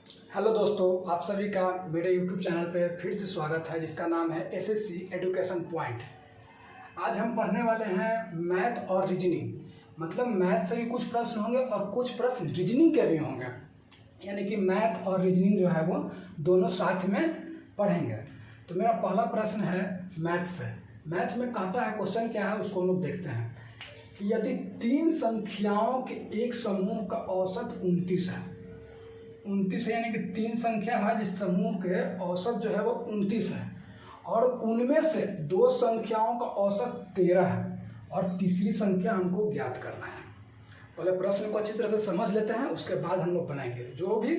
Hello दोस्तों, आप सभी का मेरे YouTube चैनल पे फिर से स्वागत है, जिसका नाम है एसएससी एजुकेशन पॉइंट। आज हम पढ़ने वाले हैं मैथ और रीजनिंग। मतलब मैथ से भी कुछ प्रश्न होंगे और कुछ प्रश्न रीजनिंग के भी होंगे। यानी कि मैथ और रीजनिंग जो है वो दोनों साथ में पढ़ेंगे। तो मेरा पहला प्रश्न है मैथ से। मैथ में कहता है, क्वेश्चन क्या है उसको हम लोग देखते हैं कि यदि 3 संख्याओं के एक समूह का औसत 29 है। 29 यानी कि 3 संख्या है जिस समूह के औसत जो है वो 29 है, और उनमें से 2 संख्याओं का औसत 13 है और तीसरी संख्या हमको ज्ञात करना है। पहले प्रश्न को अच्छी तरह से समझ लेते हैं, उसके बाद हम लोग बनाएंगे। जो भी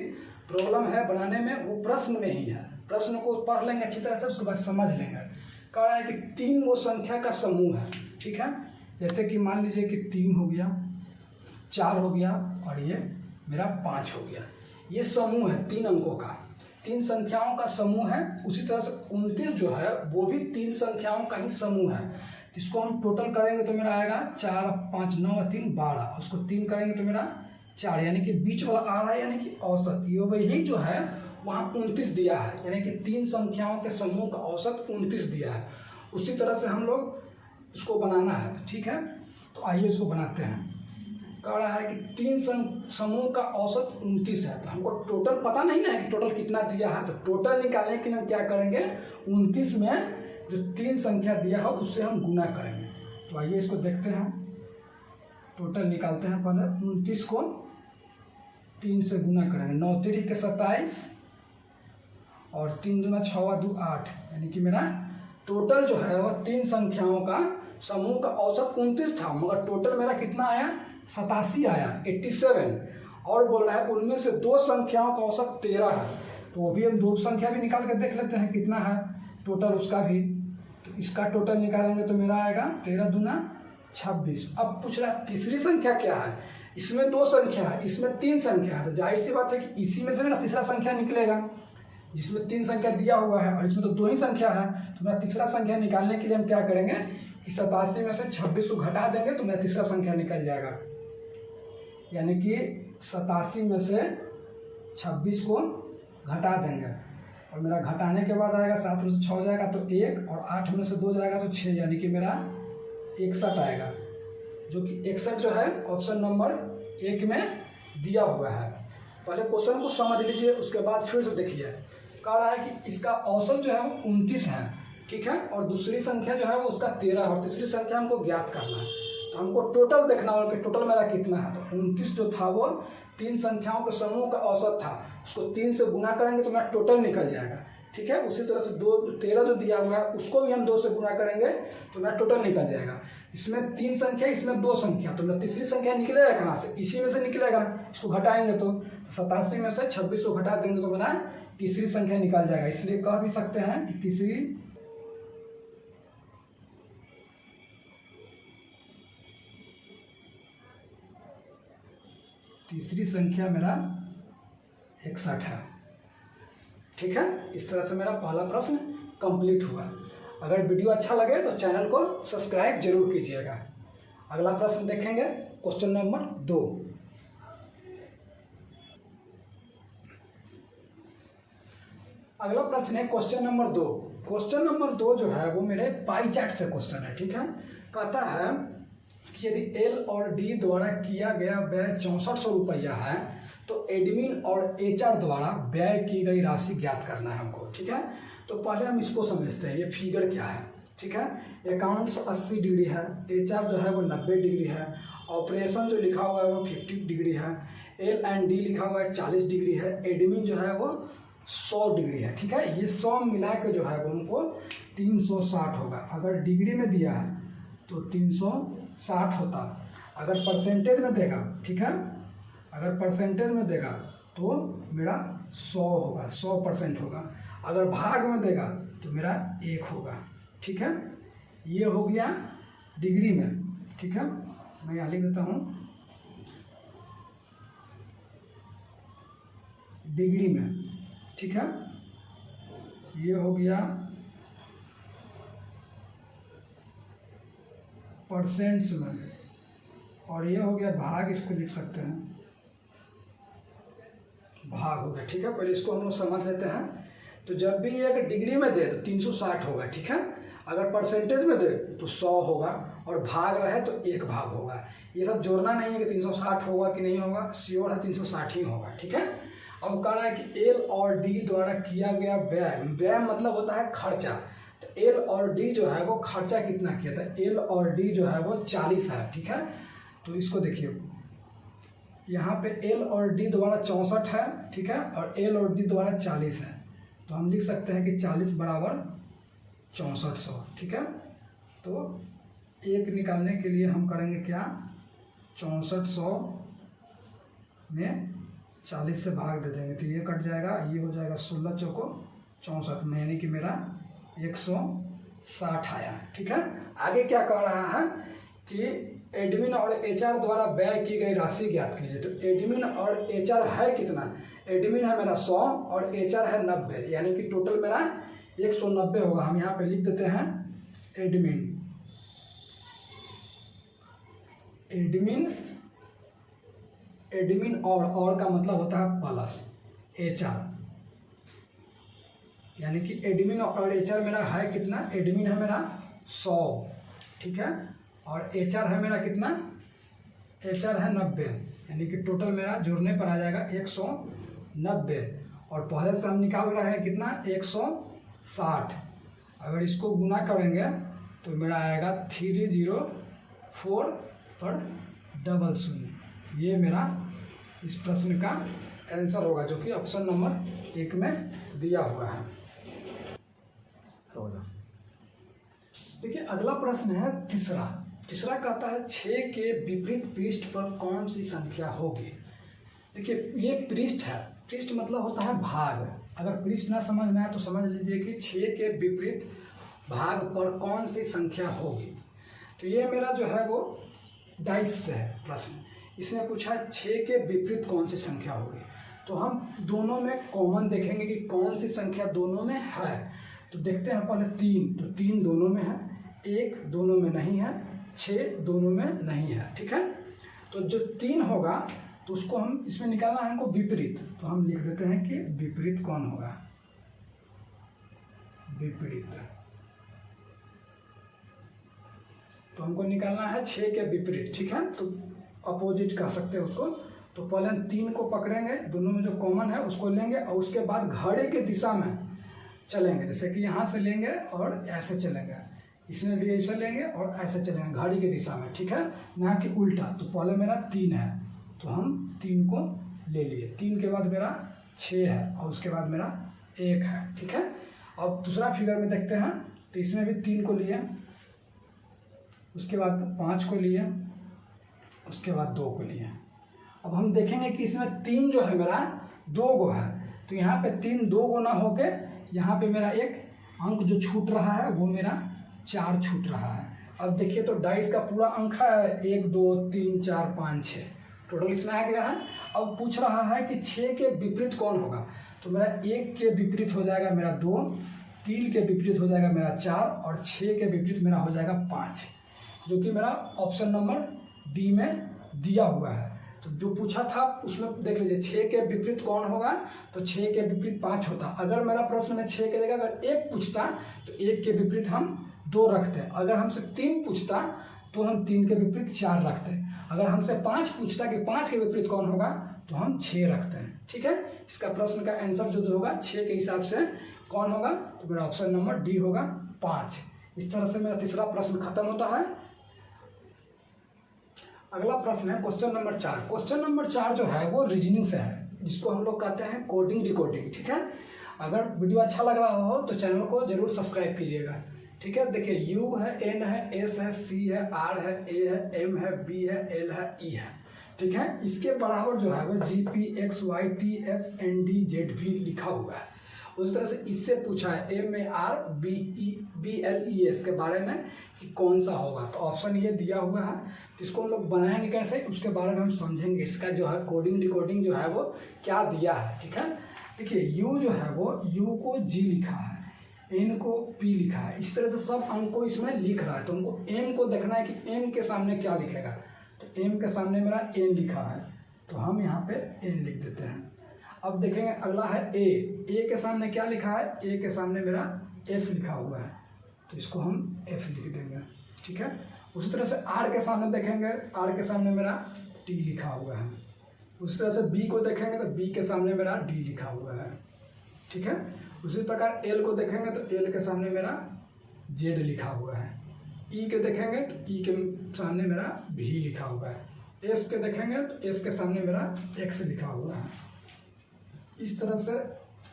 प्रॉब्लम है बनाने में वो प्रश्न में ही है। प्रश्न को पढ़ लेंगे अच्छी तरह से, उसके बाद समझ लेंगे। कह रहा है कि 3 वो संख्या का समूह है, ठीक है। जैसे कि मान लीजिए कि 3 हो गया, 4 हो गया और ये मेरा 5 हो गया। ये समूह है 3 अंकों का, 3 संख्याओं का समूह है। उसी तरह से 29 जो है वो भी 3 संख्याओं का ही समूह है। इसको हम टोटल करेंगे तो मेरा आएगा 4, 5, 9, 3, 12। उसको 3 करेंगे तो मेरा 4, यानी कि बीच वाला आ रहा है, यानी कि औसत। ये वही जो है वहाँ 29 दिया है, यानी कि 3 संख्याओं के समूह का औसत 29 दिया है। उसी तरह से हम लोग उसको बनाना है, ठीक है। तो आइए उसको बनाते हैं। कह रहा है कि 3 समूह का औसत 29 है। तो हमको टोटल पता नहीं ना है कि टोटल कितना दिया है। तो टोटल निकालने के लिए हम क्या करेंगे, 29 में जो 3 संख्या दिया है उससे हम गुना करेंगे। तो आइए इसको देखते हैं, टोटल निकालते हैं। पहले 29 को 3 से गुना करेंगे। 9 3 के 27 और 3 दूना 6 2 8, यानी कि मेरा टोटल जो है वह 3 संख्याओं का समूह का औसत 29 था, मगर टोटल मेरा कितना आया, 87 आया, 87। और बोल रहा है उनमें से 2 संख्याओं का औसत 13 है। तो वो भी हम 2 संख्या भी निकाल के देख लेते हैं कितना है टोटल उसका भी। तो इसका टोटल निकालेंगे तो मेरा आएगा 13 दूना 26। अब पूछ रहा है तीसरी संख्या क्या है। इसमें 2 संख्या है, इसमें 3 संख्या है। तो जाहिर सी बात है कि इसी में से ना तीसरा संख्या निकलेगा, जिसमें 3 संख्या दिया हुआ है और इसमें तो 2 ही संख्या है। तो मेरा तीसरा संख्या निकालने के लिए हम क्या करेंगे कि 87 में से 26 को घटा देंगे तो मेरा तीसरा संख्या निकल जाएगा। यानी कि 87 में से 26 को घटा देंगे और मेरा घटाने के बाद आएगा 7 में से 6 जाएगा तो 1, और 8 में से 2 जाएगा तो 6, यानी कि मेरा 61 आएगा, जो कि 61 जो है ऑप्शन नंबर 1 में दिया हुआ है। पहले क्वेश्चन को समझ लीजिए, उसके बाद फिर से देखिए। कह रहा है कि इसका औसत जो है वो 29 है, ठीक है, और दूसरी संख्या जो है वो उसका 13 है और तीसरी संख्या हमको ज्ञात करना है। तो हमको टोटल देखना होगा कि टोटल मेरा कितना है। तो 29 जो था वो 3 संख्याओं के समूह का औसत था, उसको 3 से गुना करेंगे तो मेरा टोटल निकल जाएगा, ठीक है। उसी तरह से 13 जो दिया हुआ है उसको भी हम 2 से गुना करेंगे तो मेरा टोटल निकल जाएगा। इसमें 3 संख्या, इसमें 2 संख्या, तो मेरा तीसरी संख्या निकलेगा कहाँ से, इसी में से निकलेगा। इसको घटाएंगे तो 87 में से 26 को घटा देंगे तो मेरा तीसरी संख्या निकल जाएगा। इसलिए कह भी सकते हैं कि तीसरी संख्या मेरा 61 है, ठीक है। इस तरह से मेरा पहला प्रश्न कंप्लीट हुआ। अगर वीडियो अच्छा लगे तो चैनल को सब्सक्राइब जरूर कीजिएगा। अगला प्रश्न देखेंगे, क्वेश्चन नंबर 2। अगला प्रश्न है क्वेश्चन नंबर 2। क्वेश्चन नंबर 2 जो है वो मेरे पाई चार्ट से क्वेश्चन है, ठीक है। कहता है कि यदि एल और डी द्वारा किया गया व्यय 6400 रुपया है तो एडमिन और एचआर द्वारा व्यय की गई राशि ज्ञात करना है हमको, ठीक है। तो पहले हम इसको समझते हैं, ये फिगर क्या है, ठीक है। अकाउंट्स 80 डिग्री है, एचआर जो है वो 90 डिग्री है, ऑपरेशन जो लिखा हुआ है वो 50 डिग्री है, एल एंड डी लिखा हुआ है 40 डिग्री है, एडमिन जो है वो 100 डिग्री है, ठीक है। ये 100 मिला के जो है वो हमको 360 होगा। अगर डिग्री में दिया है तो 360 होता। अगर परसेंटेज में देगा, ठीक है, अगर परसेंटेज में देगा तो मेरा 100 होगा, 100% होगा। अगर भाग में देगा तो मेरा 1 होगा, ठीक है। ये हो गया डिग्री में, ठीक है। मैं यहाँ लिख देता हूँ डिग्री में, ठीक है। ये हो गया परसेंट्स में, और ये हो गया भाग, इसको लिख सकते हैं भाग भाग हो गया, ठीक है। पहले इसको हम लोग समझ लेते हैं। तो जब भी ये अगर डिग्री में दे तो 360 होगा, ठीक है। अगर परसेंटेज में दे तो 100 होगा, और भाग रहे तो 1 भाग होगा। ये सब जोड़ना नहीं है कि 360 होगा कि नहीं होगा, श्योर है 360 ही होगा, ठीक है। अब कह रहा है कि एल और डी द्वारा किया गया व्यय, व्यय मतलब होता है खर्चा। तो एल और डी जो है वो खर्चा कितना किया था, एल और डी जो है वो 40 है, ठीक है। तो इसको देखिए, यहाँ पे एल और डी द्वारा 64 है, ठीक है, और एल और डी द्वारा 40 है। तो हम लिख सकते हैं कि 40 बराबर 6400, ठीक है। तो एक निकालने के लिए हम करेंगे क्या, 6400 में 40 से भाग दे देंगे, तो ये कट जाएगा, ये हो जाएगा 16 चौको 64 में, यानी कि मेरा 160 आया, ठीक है। आगे क्या कह रहा है कि एडमिन और एचआर द्वारा व्यय की गई राशि ज्ञात कीजिए। तो एडमिन और एचआर है कितना, एडमिन है मेरा 100 और एचआर है 90, यानी कि टोटल मेरा 190 होगा। हम यहाँ पे लिख देते हैं एडमिन, एडमिन एडमिन और का मतलब होता है प्लस एचआर, यानी कि एडमिन और एचआर मेरा है कितना, एडमिन है मेरा 100, ठीक है, और एचआर है मेरा कितना, एचआर है 90, यानी कि टोटल मेरा जोड़ने पर आ जाएगा 190, और पहले से हम निकाल रहे हैं कितना 160। अगर इसको गुना करेंगे तो मेरा आएगा 304 पर 00। ये मेरा इस प्रश्न का आंसर होगा, जो कि ऑप्शन नंबर 1 में दिया हुआ है। देखिए अगला प्रश्न है तीसरा। तीसरा कहता है 6 के विपरीत पृष्ठ पर कौन सी संख्या होगी। देखिए ये पृष्ठ है, पृष्ठ मतलब होता है भाग। अगर पृष्ठ ना समझ में आए तो समझ लीजिए कि 6 के विपरीत भाग पर कौन सी संख्या होगी। तो ये मेरा जो है वो डाइस से है प्रश्न। इसने पूछा 6 के विपरीत कौन सी संख्या होगी। तो हम दोनों में कॉमन देखेंगे कि कौन सी संख्या दोनों में है। तो देखते हैं पहले 3, तो 3 दोनों में है, 1 दोनों में नहीं है, 6 दोनों में नहीं है, ठीक है। तो जो 3 होगा तो उसको हम इसमें निकालना है हमको विपरीत। तो हम लिख देते हैं कि विपरीत कौन होगा, विपरीत। तो हमको निकालना है 6 के विपरीत, ठीक है, तो अपोजिट कह सकते हैं उसको। तो पहले हम 3 को पकड़ेंगे, दोनों में जो कॉमन है उसको लेंगे, और उसके बाद घड़े के दिशा में चलेंगे। जैसे कि यहाँ से लेंगे और ऐसे चलेंगे, इसमें भी ऐसे लेंगे और ऐसे चलेंगे घड़ी के दिशा में, ठीक है, ना कि उल्टा। तो पहले मेरा 3 है, तो हम 3 को ले लिए। 3 के बाद मेरा 6 है, और उसके बाद मेरा 1 है, ठीक है। अब दूसरा फिगर में देखते हैं, तो इसमें भी 3 को लिए, उसके बाद 5 को लिए, उसके बाद 2 को लिए। अब हम देखेंगे कि इसमें 3 जो है मेरा 2 गो है, तो यहाँ पे 3 2 गो ना होके यहाँ पे मेरा एक अंक जो छूट रहा है वो मेरा 4 छूट रहा है। अब देखिए तो डाइस का पूरा अंक है 1 2 3 4 5 6, टोटल इसमें आ गया है। अब पूछ रहा है कि 6 के विपरीत कौन होगा। तो मेरा 1 के विपरीत हो जाएगा मेरा 2, 3 के विपरीत हो जाएगा मेरा 4, और 6 के विपरीत मेरा हो जाएगा 5, जो कि मेरा ऑप्शन नंबर डी में दिया हुआ है। तो जो पूछा था उसमें देख लीजिए 6 के विपरीत कौन होगा, तो 6 के विपरीत 5 होता। अगर मेरा प्रश्न में 6 के जगह अगर 1 पूछता तो 1 के विपरीत हम 2 रखते। अगर हमसे 3 पूछता तो हम 3 के विपरीत 4 रखते। अगर हमसे 5 पूछता कि 5 के विपरीत कौन होगा तो हम 6 रखते हैं, ठीक है। इसका प्रश्न का आंसर जो होगा 6 के हिसाब से कौन होगा, तो मेरा ऑप्शन नंबर डी होगा 5। इस तरह से मेरा तीसरा प्रश्न खत्म होता है। अगला प्रश्न है क्वेश्चन नंबर 4। क्वेश्चन नंबर 4 जो है वो रीजनिंग से है, जिसको हम लोग कहते हैं कोडिंग डिकोडिंग, ठीक है। अगर वीडियो अच्छा लग रहा हो तो चैनल को जरूर सब्सक्राइब कीजिएगा, ठीक है। देखिए यू है, एन है, एस है, सी है, आर है, ए है, एम है, बी है, एल है, ई है, ठीक है। इसके बराबर जो है वो G P X Y T F N D Z भी लिखा हुआ है। उस तरह से इससे पूछा है M A R B L E S के बारे में कि कौन सा होगा। तो ऑप्शन ये दिया हुआ है, तो इसको हम लोग बनाएंगे कैसे उसके बारे में हम समझेंगे। इसका जो है कोडिंग डिकोडिंग जो है वो क्या दिया है, ठीक है। देखिए यू जो है वो यू को जी लिखा है, एन को पी लिखा है, इस तरह से सब अंक को इसमें लिख रहा है। तो हमको एम को देखना है कि एम के सामने क्या लिखेगा। तो एम के सामने मेरा एन लिखा है, तो हम यहाँ पे एन लिख देते हैं। अब देखेंगे अगला है ए के सामने क्या लिखा है, ए के सामने मेरा एफ लिखा हुआ है, तो इसको हम एफ लिख देंगे, ठीक है। उसी तरह से आर के सामने देखेंगे, आर के सामने मेरा टी लिखा हुआ है। उसी तरह से बी को देखेंगे तो बी के सामने मेरा डी लिखा हुआ है, ठीक है। उसी प्रकार एल को देखेंगे तो एल के सामने मेरा जेड लिखा हुआ है। ई के देखेंगे तो ई के सामने मेरा भी लिखा हुआ है। एस के देखेंगे तो एस के सामने मेरा एक्स लिखा हुआ है। इस तरह से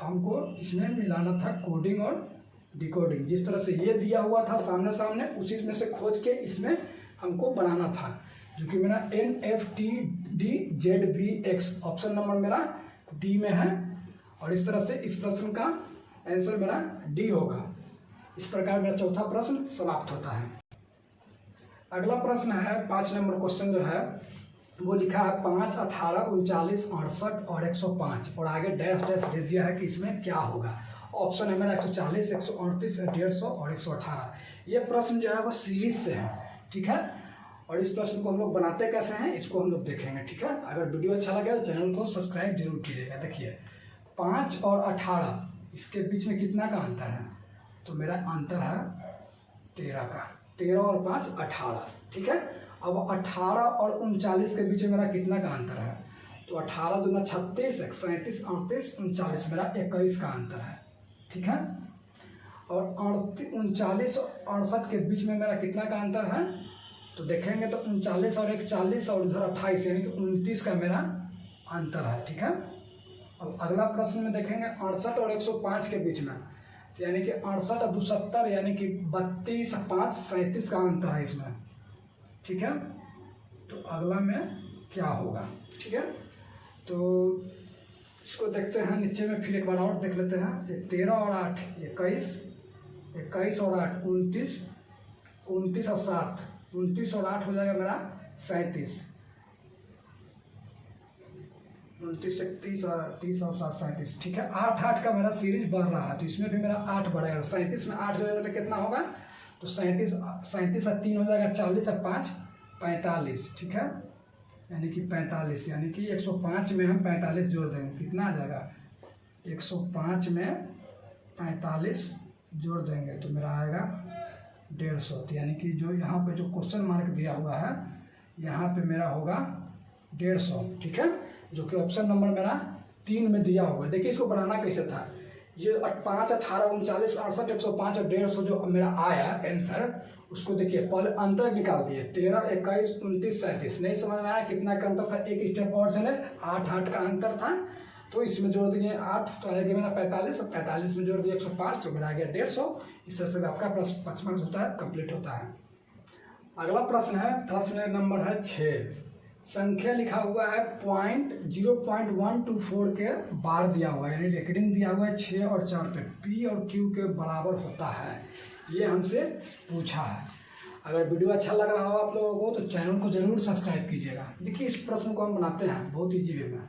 हमको इसमें मिलाना था कोडिंग और डिकोडिंग। जिस तरह से ये दिया हुआ था सामने सामने, उसी में से खोज के इसमें हमको बनाना था, जो कि मेरा NFTDZBX ऑप्शन नंबर मेरा डी में है। और इस तरह से इस प्रश्न का आंसर मेरा डी होगा। इस प्रकार मेरा चौथा प्रश्न समाप्त होता है। अगला प्रश्न है 5 नंबर क्वेश्चन जो है वो लिखा है 5, 18, 39, 68 और 105 और आगे डैश डैश दे दिया है कि इसमें क्या होगा। ऑप्शन है मेरा 140, 138, 150 और 118। ये प्रश्न जो है वो सीरीज से है, ठीक है। और इस प्रश्न को हम लोग बनाते कैसे हैं इसको हम लोग देखेंगे, ठीक है। अगर वीडियो अच्छा लगे तो चैनल को सब्सक्राइब जरूर कीजिएगा। देखिए 5 और 18 इसके बीच में कितना का अंतर है, तो मेरा अंतर है 13 का। 13 और 5 18, ठीक है। अब 18 और 39 के बीच में मेरा कितना का अंतर है, तो 18 दूना 36, 37, 38, 39 मेरा 21 का अंतर है, ठीक है। और 39 और 68 के बीच में मेरा कितना का अंतर है, तो देखेंगे तो 39 और 41 और इधर 28 यानी कि 29 का मेरा अंतर है, ठीक है। अब अगला प्रश्न में देखेंगे 68 और 105 के बीच में, यानी कि 68 और 270 यानी कि 32, 5, 37 का अंतर है इसमें, ठीक है। तो अगला में क्या होगा, ठीक है। तो इसको देखते हैं नीचे में, फिर एक बार और देख लेते हैं। 13 और 8 21, 21 और 8 29, 29 और 7 29 और 8 हो जाएगा मेरा 37, 29 से 30 और 7 37, ठीक है। 8 8 का मेरा सीरीज बढ़ रहा है, तो इसमें भी मेरा 8 बढ़ेगा। 37 में 8 जोड़ेगा तो कितना होगा, तो 37 और 3 हो जाएगा 40 और 5 45, ठीक है। यानी कि 45, यानी कि 105 में हम 45 जोड़ देंगे, कितना आ जाएगा 105 में 45 जोड़ देंगे तो मेरा आएगा 150। यानी कि जो यहाँ पे जो क्वेश्चन मार्क दिया हुआ है यहाँ पे मेरा होगा 150, ठीक है, जो कि ऑप्शन नंबर मेरा 3 में दिया हुआ है। देखिए इसको बनाना कैसे था, ये 5, 18, 39, 68, 105 और 150 जो मेरा आया आंसर, उसको देखिए पहले अंतर निकाल दिए। 13, 21, 29, 37 नहीं समझ में आया कितना का अंतर था, एक स्टेप और चले, 8 8 का अंतर था, तो इसमें जोड़ दिए 8 तो आएगा मेरा 45 और 45 में जोड़ दिए 105 तो मेरा आ गया 150। इस तरह से आपका प्रश्न 5 होता है, कंप्लीट होता है। अगला प्रश्न है, प्रश्न नंबर है 6। संख्या लिखा हुआ है 0.124 के बार दिया हुआ है, यानी रेकरिंग दिया हुआ है 6 और 4 पे, पी और क्यू के बराबर होता है, ये हमसे पूछा है। अगर वीडियो अच्छा लग रहा हो आप लोगों को तो चैनल को जरूर सब्सक्राइब कीजिएगा। देखिए इस प्रश्न को हम बनाते हैं बहुत ईजी वे में।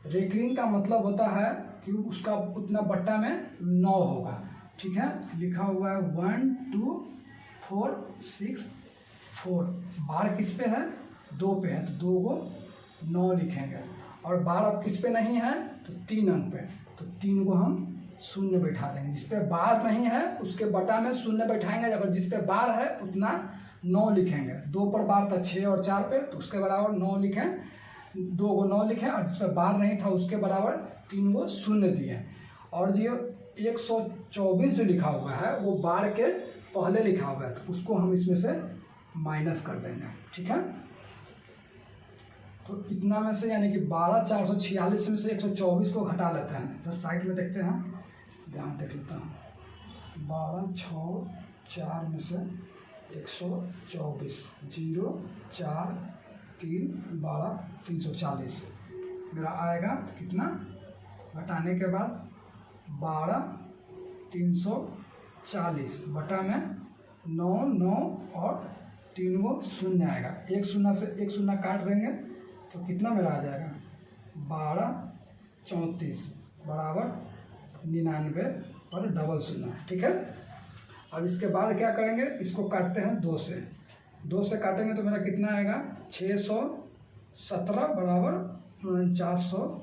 रेकरिंग का मतलब होता है कि उसका उतना बट्टा में 9 होगा, ठीक है। लिखा हुआ है 1 2 4 6 4, बार किस पे है, 2 पे है, तो 2 को 9 लिखेंगे। और बार अब किस पे नहीं है, तो 3 अंक पे, तो 3 को हम 0 बैठा देंगे। जिस पे बार नहीं है उसके बटा में 0 बैठाएंगे, अगर जिस पे बार है उतना 9 लिखेंगे। 2 पर बार था 6 और 4 पे, तो उसके बराबर 9 लिखें, 2 को 9 लिखें, और जिस पे बार नहीं था उसके बराबर 3 को 0 दिए। और जो 124 जो लिखा हुआ है वो बार के पहले लिखा हुआ है, तो उसको हम इसमें से माइनस कर देंगे, ठीक है। तो इतना में से यानी कि 12,446 में से 124 को घटा लेते हैं। तो साइड में देखते हैं, ध्यान देख लेता हूँ। 12 6 4 में से 124 0 4 3 12 340 मेरा आएगा कितना, घटाने के बाद 12 340 बटा में 9 9 और 3 को 0 आएगा। एक शून्य से एक शून्य काट देंगे तो कितना मेरा आ जाएगा 12 34 बराबर 99 और डबल 0, ठीक है। अब इसके बाद क्या करेंगे, इसको काटते हैं 2 से। 2 से काटेंगे तो मेरा कितना आएगा 617 बराबर 4950,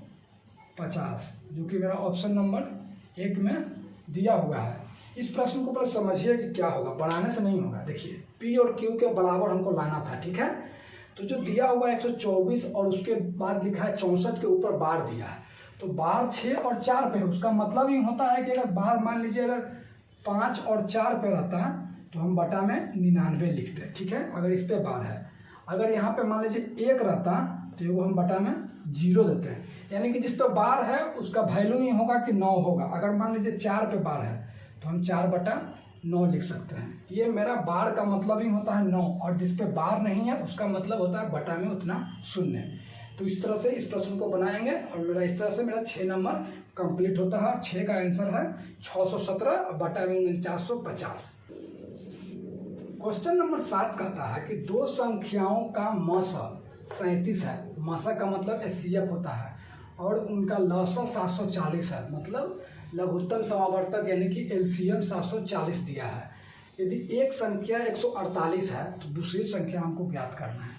50, जो कि मेरा ऑप्शन नंबर 1 में दिया हुआ है। इस प्रश्न को पहले समझिए कि क्या होगा, बनाने से नहीं होगा। देखिए P और Q के बराबर हमको लाना था, ठीक है। तो जो दिया हुआ है 124 और उसके बाद लिखा है 64 के ऊपर बार दिया है, तो बार 6 और 4 पे है। उसका मतलब ये होता है कि अगर बार मान लीजिए अगर 5 और 4 पे रहता है तो हम बटा में 99 लिखते हैं, ठीक है, अगर इस पे बार है। अगर यहाँ पे मान लीजिए 1 रहता तो वो हम बटा में 0 देते हैं, यानी कि जिस पे बार है उसका वैल्यू ही होगा कि 9 होगा। अगर मान लीजिए 4 पे बार है तो हम 4/9 लिख सकते हैं। ये मेरा बार का मतलब ही होता है 9, और जिस पे बार नहीं है उसका मतलब होता है बटा में उतना शून्य। तो इस तरह से इस प्रश्न को बनाएंगे और मेरा इस तरह से मेरा 6 नंबर कंप्लीट होता है। 6 का आंसर है 617 बटा में 4950। क्वेश्चन नंबर 7 कहता है कि दो संख्याओं का मसा 37 है, मसा का मतलब HCF होता है, और उनका लसा 740 है, मतलब लघुत्तम समावर्तक यानी कि LCM 740 दिया है। यदि एक संख्या 148 है तो दूसरी संख्या हमको ज्ञात करना है।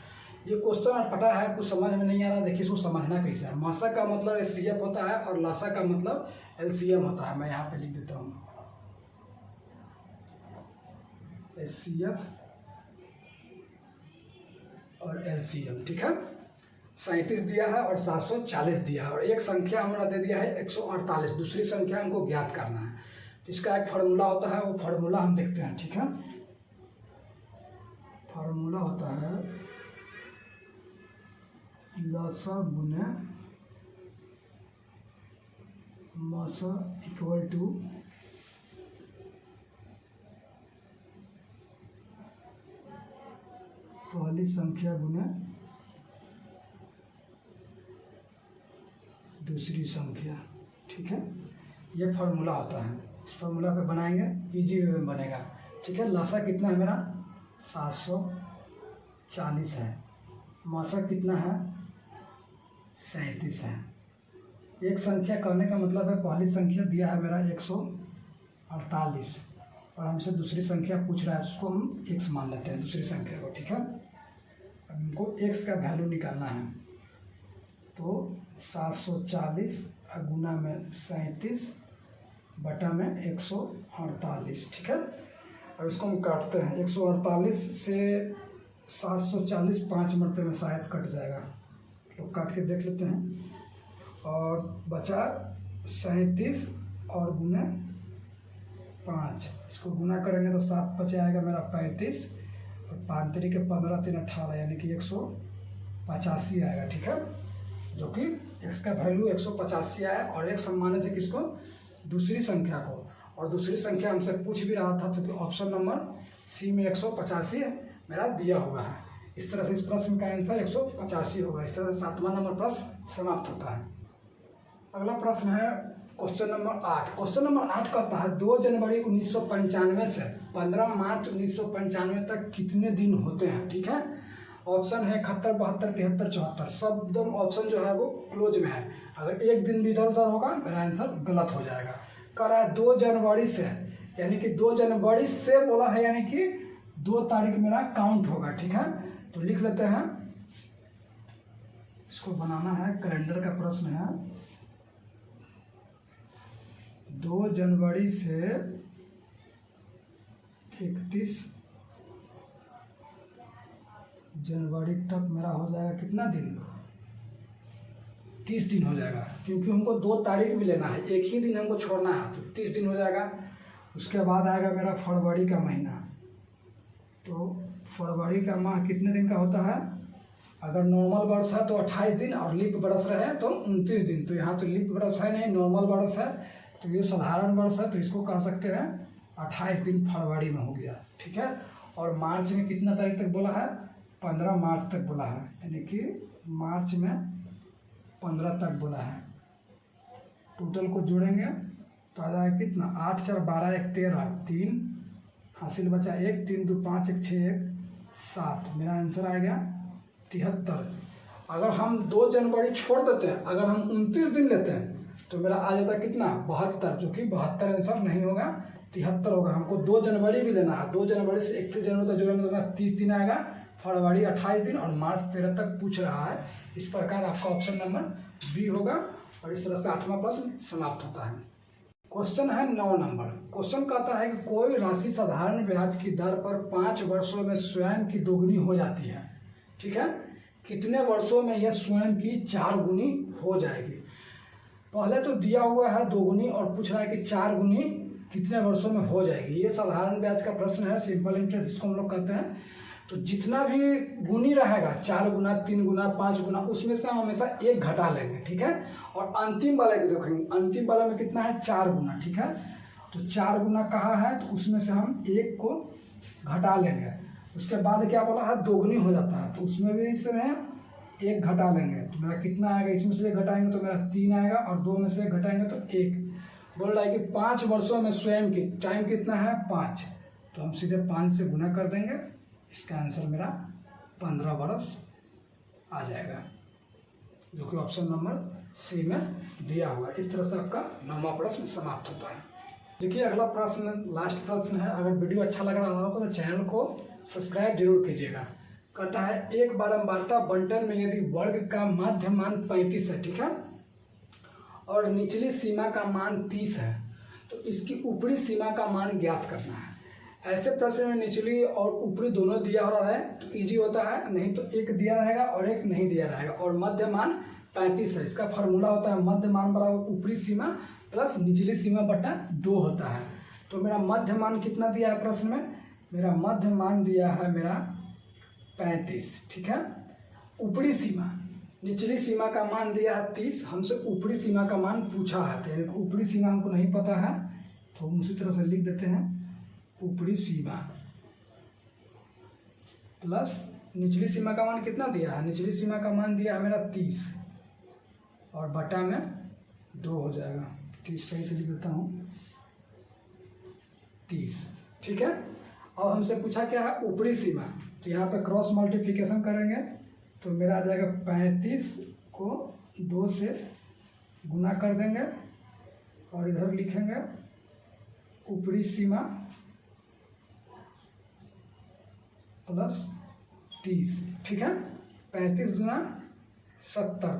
ये क्वेश्चन पता है, कुछ समझ में नहीं आ रहा, देखिए इसको समझना कैसे है। मसा का मतलब HCF होता है और लसा का मतलब LCM होता है। मैं यहाँ पे लिख देता हूँ HCF और LCM, ठीक है। 37 दिया है और 740 दिया है, और एक संख्या हमारा दे दिया है 148, दूसरी संख्या हमको ज्ञात करना है। तो इसका एक फार्मूला होता है, वो फार्मूला हम देखते हैं, ठीक है। फार्मूला होता है लसा गुने मसा इक्वल टू पहली संख्या गुने दूसरी संख्या, ठीक है। ये फार्मूला होता है, इस फार्मूला पे बनाएंगे, इजी वे में बनेगा, ठीक है। लसा कितना है मेरा 740 है, मसा कितना है 37 है। एक संख्या करने का मतलब है पहली संख्या दिया है मेरा 148 और हमसे दूसरी संख्या पूछ रहा है, उसको हम x मान लेते हैं दूसरी संख्या को, ठीक है। अब हमको x का वैल्यू निकालना है, तो 740 गुना में 37 बटा में 148, ठीक है। अब इसको हम काटते हैं, 148 से 740 5 मरतबे में शायद कट जाएगा, तो काट के देख लेते हैं। और बचा 37 और गुना 5, इसको गुना करेंगे तो 7 बच आएगा मेरा 35 और 5 तरीके 15 3 18, यानी कि 185 आएगा, ठीक है। जो कि x का वैल्यू 185 आया, और एक सम्मानित है किसको, दूसरी संख्या को, और दूसरी संख्या हमसे पूछ भी रहा था, तो ऑप्शन नंबर सी में 185 मेरा दिया हुआ है। इस तरह से इस प्रश्न का आंसर 185 होगा। इस तरह से 7वां नंबर प्रश्न समाप्त होता है। अगला प्रश्न है क्वेश्चन नंबर 8। क्वेश्चन नंबर 8 कहता है 2 जनवरी 1995 से 15 मार्च 1995 तक कितने दिन होते हैं, ठीक है। ऑप्शन है 71 72 73 74, सब एकदम ऑप्शन जो है वो क्लोज में है। अगर एक दिन भी इधर उधर होगा मेरा आंसर गलत हो जाएगा। कह रहा है 2 जनवरी से, यानी कि 2 जनवरी से बोला है, यानी कि 2 तारीख मेरा काउंट होगा, ठीक है। तो लिख लेते हैं, इसको बनाना है, कैलेंडर का प्रश्न है। 2 जनवरी से 31 जनवरी तक मेरा हो जाएगा कितना दिन, 30 दिन हो जाएगा, क्योंकि हमको 2 तारीख भी लेना है, एक ही दिन हमको छोड़ना है, तो 30 दिन हो जाएगा। उसके बाद आएगा मेरा फरवरी का महीना, तो फरवरी का माह कितने दिन का होता है, अगर नॉर्मल वर्ष है तो 28 दिन, और लीप वर्ष रहे तो 29 दिन। तो यहाँ तो लीप वर्ष है नहीं, नॉर्मल वर्ष है, तो ये साधारण वर्ष है, तो इसको कह सकते हैं 28 दिन फरवरी में हो गया, ठीक है। और मार्च में कितना तारीख तक बोला है, 15 मार्च तक बोला है, यानी कि मार्च में 15 तक बोला है। टोटल को जोड़ेंगे तो आ जाएगा कितना, 8 4 12 1 13, 3 हासिल बचा 1 3 2 5 1 6 1 7, मेरा आंसर आ गया 73। अगर हम 2 जनवरी छोड़ देते हैं, अगर हम 29 दिन लेते हैं तो मेरा आ जाता कितना 72, जो कि 72 आंसर नहीं होगा, 73 होगा। हमको 2 जनवरी भी लेना है, 2 जनवरी से 31 जनवरी तक जोड़ेंगे तो 30 दिन आएगा, फरवरी 28 दिन और मार्च 13 तक पूछ रहा है। इस प्रकार आपका ऑप्शन नंबर बी होगा। और इस तरह से 8वां प्रश्न समाप्त होता है। क्वेश्चन है 9 नंबर। क्वेश्चन कहता है कि कोई राशि साधारण ब्याज की दर पर 5 वर्षों में स्वयं की दोगुनी हो जाती है। ठीक है, कितने वर्षों में यह स्वयं की 4 गुनी हो जाएगी। पहले तो दिया हुआ है दोगुनी और पूछ रहा है कि 4 गुनी कितने वर्षों में हो जाएगी। ये साधारण ब्याज का प्रश्न है, सिंपल इंटरेस्ट जिसको हम लोग कहते हैं। तो जितना भी गुनी रहेगा 4 गुना, 3 गुना, 5 गुना, उसमें से हम हमेशा 1 घटा लेंगे। ठीक है, और अंतिम वाले को देखेंगे, अंतिम वाले में कितना है 4 गुना। ठीक है, तो 4 गुना कहाँ है तो उसमें से हम 1 को घटा लेंगे। उसके बाद क्या बोला है दोगुनी हो जाता है, तो उसमें भी इसमें 1 घटा लेंगे। तो मेरा कितना आएगा, इसमें से 1 घटाएंगे तो मेरा 3 आएगा, और 2 में से 1 घटाएंगे तो 1। बोल रहा है कि 5 वर्षों में स्वयं की टाइम कितना है 5, तो हम सीधे 5 से गुना कर देंगे। इसका आंसर मेरा 15 वर्ष आ जाएगा, जो कि ऑप्शन नंबर सी में दिया हुआ है। इस तरह से आपका 9वां प्रश्न समाप्त होता है। देखिए अगला प्रश्न लास्ट प्रश्न है। अगर वीडियो अच्छा लग रहा हो तो चैनल को सब्सक्राइब जरूर कीजिएगा। कहता है एक बारंबारता बंटन में यदि वर्ग का माध्य मान 35 है, ठीक है, और निचली सीमा का मान 30 है, तो इसकी ऊपरी सीमा का मान ज्ञात करना है। ऐसे प्रश्न में निचली और ऊपरी दोनों दिया हो रहा है तो इजी होता है, नहीं तो एक दिया रहेगा और एक नहीं दिया रहेगा। और मध्य मान 35 है, इसका फार्मूला होता है मध्य मान बराबर ऊपरी सीमा प्लस निचली सीमा बटा 2 होता है। तो मेरा मध्य मान कितना दिया है प्रश्न में, मेरा मध्य मान दिया है मेरा 35। ठीक है, ऊपरी सीमा, निचली सीमा का मान दिया है 30, हमसे ऊपरी सीमा का मान पूछा है, तो यानी ऊपरी सीमा हमको नहीं पता है तो हम उसी तरह से लिख देते हैं ऊपरी सीमा प्लस निचली सीमा का मान कितना दिया है, निचली सीमा का मान दिया है मेरा 30 और बटा में 2 हो जाएगा। 30 सही से लिख देता हूँ 30। ठीक है, अब हमसे पूछा क्या है ऊपरी सीमा, तो यहाँ पे क्रॉस मल्टीप्लिकेशन करेंगे तो मेरा आ जाएगा 35 को 2 से गुना कर देंगे और इधर लिखेंगे ऊपरी सीमा प्लस 30। ठीक है, 35 गुना 70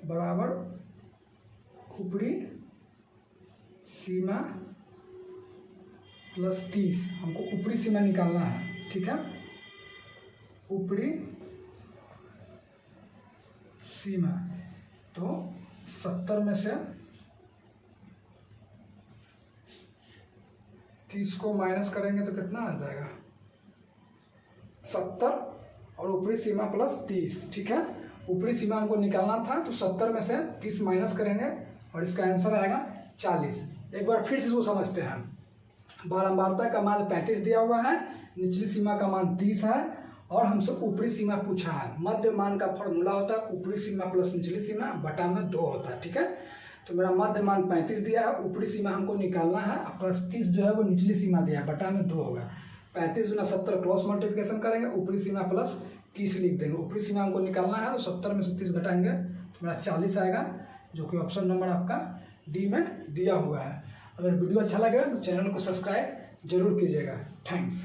बराबर ऊपरी सीमा प्लस 30। हमको ऊपरी सीमा निकालना है। ठीक है, ऊपरी सीमा, तो 70 में से 30 को माइनस करेंगे तो कितना आ जाएगा 70 और ऊपरी सीमा प्लस 30। ठीक है, ऊपरी सीमा हमको निकालना था तो 70 में से 30 माइनस करेंगे और इसका आंसर आएगा 40। एक बार फिर से इसको समझते हैं। बारंबारता का मान 35 दिया हुआ है, निचली सीमा का मान 30 है और हमसे ऊपरी सीमा पूछा है। मध्य मान का फॉर्मूला होता है ऊपरी सीमा प्लस निचली सीमा बटा में 2 होता है। ठीक है, तो मेरा मध्य मान 35 दिया है, ऊपरी सीमा हमको निकालना है, प्लस 30 जो है वो निचली सीमा दिया है, बटा में 2 होगा। 35 गुना 70 क्रॉस मल्टीप्लिकेशन करेंगे, ऊपरी सीमा प्लस 30 लिख देंगे। ऊपरी सीमा हमको निकालना है तो 70 में से 30 घटाएंगे तो मेरा 40 आएगा, जो कि ऑप्शन नंबर आपका डी में दिया हुआ है। अगर वीडियो अच्छा लगे तो चैनल को सब्सक्राइब जरूर कीजिएगा। थैंक्स।